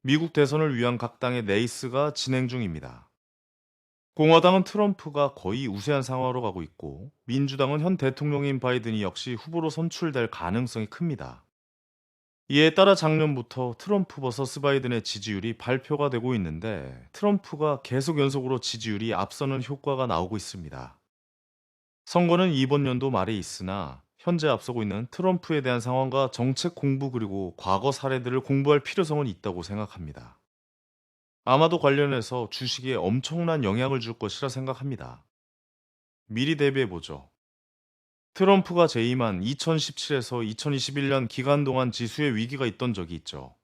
미국 대선을 위한 각 당의 레이스가 진행 중입니다. 공화당은 트럼프가 거의 우세한 상황으로 가고 있고, 민주당은 현 대통령인 바이든이 역시 후보로 선출될 가능성이 큽니다. 이에 따라 작년부터 트럼프 vs 바이든의 지지율이 발표가 되고 있는데, 트럼프가 계속 연속으로 지지율이 앞서는 효과가 나오고 있습니다. 선거는 이번 연도 말에 있으나 현재 앞서고 있는 트럼프에 대한 상황과 정책 공부 그리고 과거 사례들을 공부할 필요성은 있다고 생각합니다. 아마도 관련해서 주식에 엄청난 영향을 줄 것이라 생각합니다. 미리 대비해 보죠. 트럼프가 재임한 2017에서 2021년 기간 동안 지수에 위기가 있던 적이 있죠.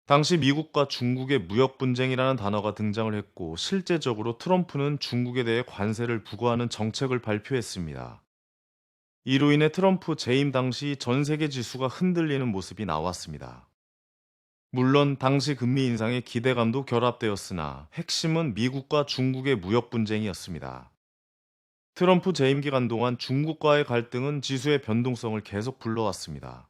당시 미국과 중국의 무역 분쟁이라는 단어가 등장을 했고, 실제적으로 트럼프는 중국에 대해 관세를 부과하는 정책을 발표했습니다. 이로 인해 트럼프 재임 당시 전 세계 지수가 흔들리는 모습이 나왔습니다. 물론 당시 금리 인상의 기대감도 결합되었으나 핵심은 미국과 중국의 무역 분쟁이었습니다. 트럼프 재임 기간 동안 중국과의 갈등은 지수의 변동성을 계속 불러왔습니다.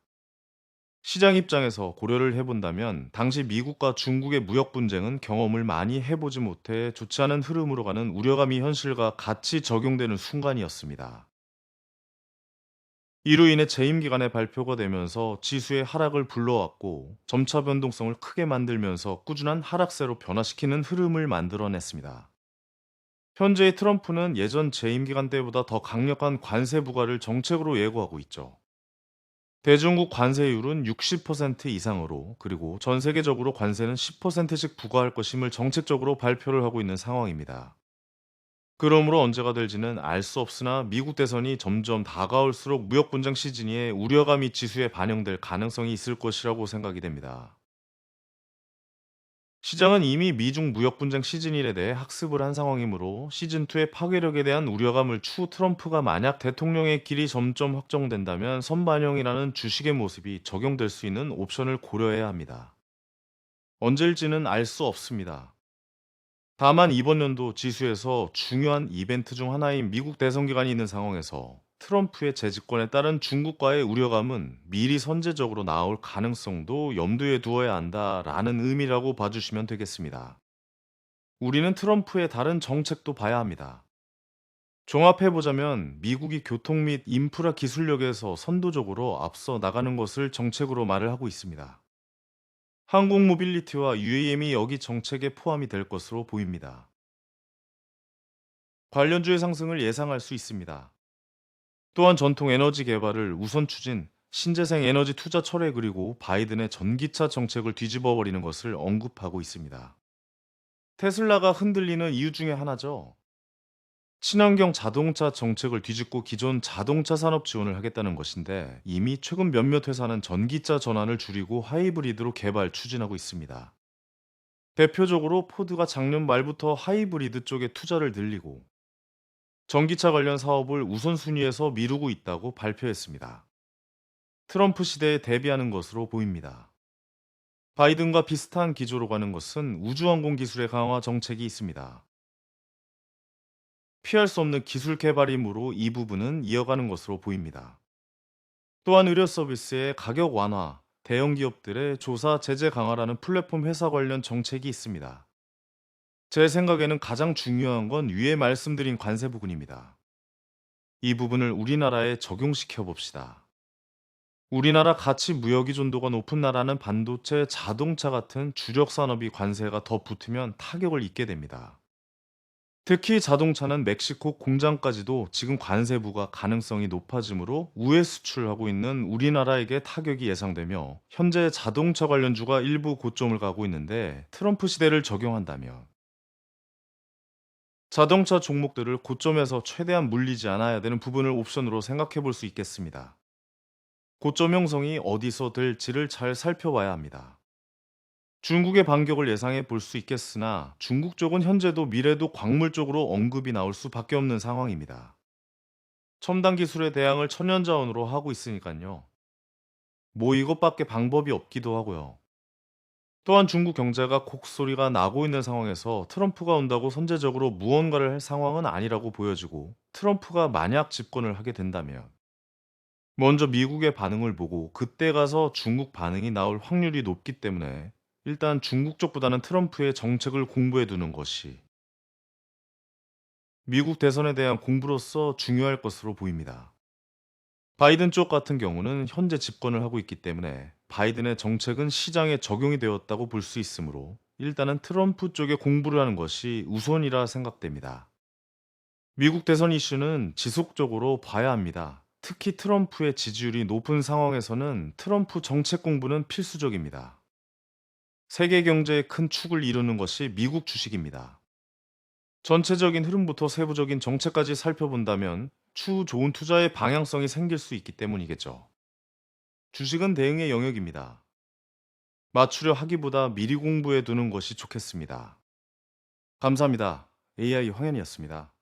시장 입장에서 고려를 해본다면 당시 미국과 중국의 무역 분쟁은 경험을 많이 해보지 못해 좋지 않은 흐름으로 가는 우려감이 현실과 같이 적용되는 순간이었습니다. 이로 인해 재임 기간에 발표가 되면서 지수의 하락을 불러왔고, 점차 변동성을 크게 만들면서 꾸준한 하락세로 변화시키는 흐름을 만들어냈습니다. 현재의 트럼프는 예전 재임 기간 때보다 더 강력한 관세 부과를 정책으로 예고하고 있죠. 대중국 관세율은 60% 이상으로, 그리고 전 세계적으로 관세는 10%씩 부과할 것임을 정책적으로 발표를 하고 있는 상황입니다. 그러므로 언제가 될지는 알 수 없으나 미국 대선이 점점 다가올수록 무역 분쟁 시즌에 우려감이 지수에 반영될 가능성이 있을 것이라고 생각이 됩니다. 시장은 이미 미중 무역 분쟁 시즌1에 대해 학습을 한 상황이므로 시즌2의 파괴력에 대한 우려감을 추후 트럼프가 만약 대통령의 길이 점점 확정된다면 선반영이라는 주식의 모습이 적용될 수 있는 옵션을 고려해야 합니다. 언제일지는 알 수 없습니다. 다만 이번 연도 지수에서 중요한 이벤트 중 하나인 미국 대선 기간이 있는 상황에서 트럼프의 재집권에 따른 중국과의 우려감은 미리 선제적으로 나올 가능성도 염두에 두어야 한다라는 의미라고 봐주시면 되겠습니다. 우리는 트럼프의 다른 정책도 봐야 합니다. 종합해보자면 미국이 교통 및 인프라 기술력에서 선도적으로 앞서 나가는 것을 정책으로 말을 하고 있습니다. 항공 모빌리티와 UAM이 여기 정책에 포함이 될 것으로 보입니다. 관련주의 상승을 예상할 수 있습니다. 또한 전통 에너지 개발을 우선 추진, 신재생 에너지 투자 철회 그리고 바이든의 전기차 정책을 뒤집어 버리는 것을 언급하고 있습니다. 테슬라가 흔들리는 이유 중에 하나죠. 친환경 자동차 정책을 뒤집고 기존 자동차 산업 지원을 하겠다는 것인데, 이미 최근 몇몇 회사는 전기차 전환을 줄이고 하이브리드로 개발 추진하고 있습니다. 대표적으로 포드가 작년 말부터 하이브리드 쪽에 투자를 늘리고 전기차 관련 사업을 우선순위에서 미루고 있다고 발표했습니다. 트럼프 시대에 대비하는 것으로 보입니다. 바이든과 비슷한 기조로 가는 것은 우주항공 기술의 강화 정책이 있습니다. 피할 수 없는 기술 개발이므로 이 부분은 이어가는 것으로 보입니다. 또한 의료 서비스의 가격 완화, 대형 기업들의 조사 제재 강화라는 플랫폼 회사 관련 정책이 있습니다. 제 생각에는 가장 중요한 건 위에 말씀드린 관세 부분입니다. 이 부분을 우리나라에 적용시켜 봅시다. 우리나라 가치 무역 의존도가 높은 나라는 반도체, 자동차 같은 주력 산업이 관세가 더 붙으면 타격을 입게 됩니다. 특히 자동차는 멕시코 공장까지도 지금 관세부가 가능성이 높아지므로 우회 수출하고 있는 우리나라에게 타격이 예상되며, 현재 자동차 관련주가 일부 고점을 가고 있는데, 트럼프 시대를 적용한다면 자동차 종목들을 고점에서 최대한 물리지 않아야 되는 부분을 옵션으로 생각해 볼 수 있겠습니다. 고점 형성이 어디서 될지를 잘 살펴봐야 합니다. 중국의 반격을 예상해 볼 수 있겠으나, 중국 쪽은 현재도 미래도 광물 쪽으로 언급이 나올 수밖에 없는 상황입니다. 첨단 기술의 대항을 천연자원으로 하고 있으니까요. 뭐 이것밖에 방법이 없기도 하고요. 또한 중국 경제가 곡소리가 나고 있는 상황에서 트럼프가 온다고 선제적으로 무언가를 할 상황은 아니라고 보여지고, 트럼프가 만약 집권을 하게 된다면 먼저 미국의 반응을 보고 그때 가서 중국 반응이 나올 확률이 높기 때문에 일단 중국 쪽보다는 트럼프의 정책을 공부해 두는 것이 미국 대선에 대한 공부로서 중요할 것으로 보입니다. 바이든 쪽 같은 경우는 현재 집권을 하고 있기 때문에 바이든의 정책은 시장에 적용이 되었다고 볼 수 있으므로 일단은 트럼프 쪽에 공부를 하는 것이 우선이라 생각됩니다. 미국 대선 이슈는 지속적으로 봐야 합니다. 특히 트럼프의 지지율이 높은 상황에서는 트럼프 정책 공부는 필수적입니다. 세계 경제의 큰 축을 이루는 것이 미국 주식입니다. 전체적인 흐름부터 세부적인 정책까지 살펴본다면 추후 좋은 투자의 방향성이 생길 수 있기 때문이겠죠. 주식은 대응의 영역입니다. 맞추려 하기보다 미리 공부해 두는 것이 좋겠습니다. 감사합니다. AI 황현이었습니다.